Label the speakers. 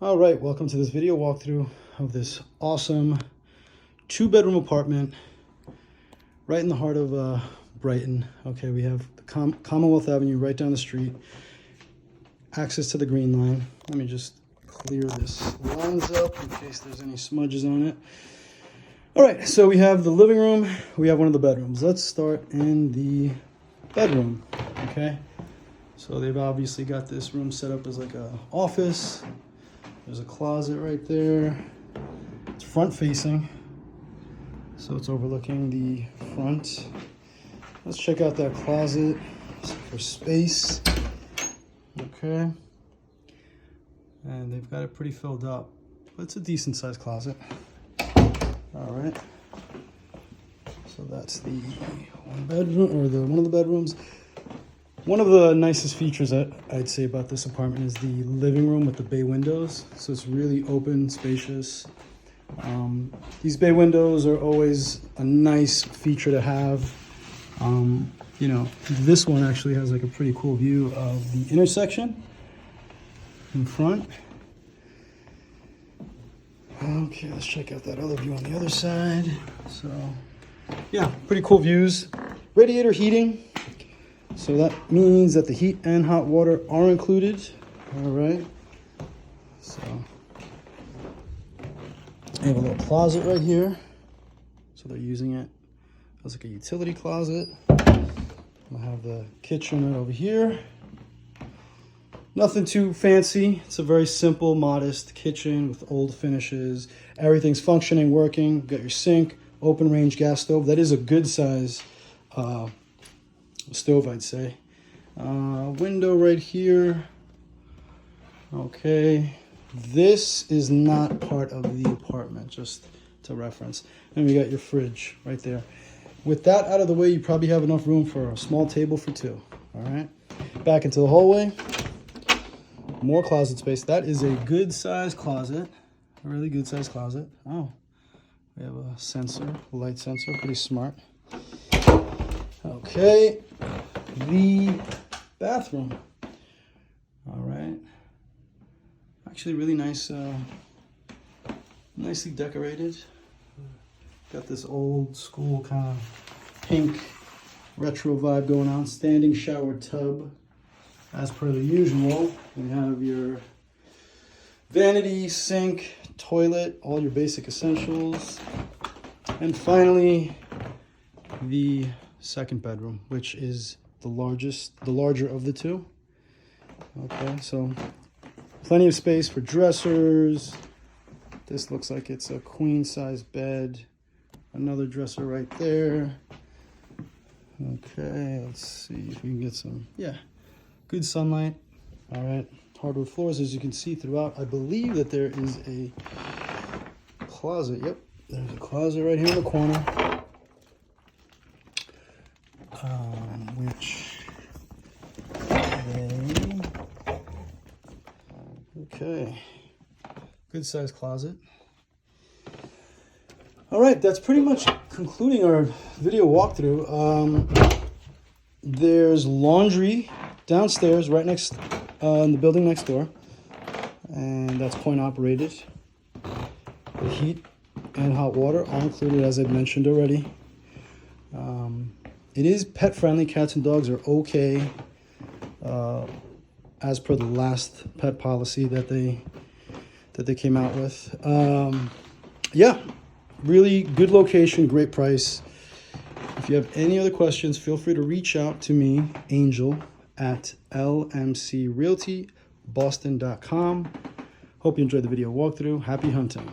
Speaker 1: All right, welcome to this video walkthrough of this awesome 2-bedroom apartment right in the heart of Brighton. Okay, we have the Commonwealth Avenue right down the street, access to the Green Line. Let me just clear this lens up in case there's any smudges on it. All right, so we have the living room, we have one of the bedrooms. Let's start in the bedroom, okay? So they've obviously got this room set up as like an office. There's a closet right there. It's front facing, so it's overlooking the front. Let's check out that closet for space. Okay. And they've got it pretty filled up, but it's a decent sized closet. All right. So that's the one bedroom, or one of the bedrooms. One of the nicest features that I'd say about this apartment is the living room with the bay windows. So it's really open, spacious. These bay windows are always a nice feature to have. You know, this one actually has like a pretty cool view of the intersection in front. Okay, let's check out that other view on the other side. So, yeah, pretty cool views. Radiator heating. So that means that the heat and hot water are included. All right. So I have a little closet right here. So they're using it as like a utility closet. I have the kitchen right over here. Nothing too fancy. It's a very simple, modest kitchen with old finishes. Everything's functioning, working. You've got your sink, open range gas stove. That is a good size stove, I'd say. Window right here. Okay, this is not part of the apartment, just to reference. And we got your fridge right there. With that out of the way, you probably have enough room for a small table for two. All right, back into the hallway. More closet space. That is a good size closet, a really good size closet. Oh, we have a sensor, a light sensor, pretty smart. Okay, the bathroom. All right, actually really nice, nicely decorated. Got this old school kind of pink retro vibe going on. Standing shower tub, as per the usual. We have your vanity, sink, toilet, all your basic essentials, and finally the second bedroom, which is the larger of the two. Okay, so plenty of space for dressers. This looks like it's a queen size bed. Another dresser right there. Okay, let's see if we can get some, yeah, good sunlight. All right, hardwood floors, as you can see throughout. I believe that there is a closet. Yep, there's a closet right here in the corner. Okay, good sized closet. All right, that's pretty much concluding our video walkthrough. There's laundry downstairs, right next in the building next door, and that's point operated. The heat and hot water are included, as I've mentioned already. It is pet friendly. Cats and dogs are okay, as per the last pet policy that they came out with. Yeah, really good location, great price. If you have any other questions, feel free to reach out to me, Angel, at lmcrealtyboston.com. Hope you enjoyed the video walkthrough. Happy hunting.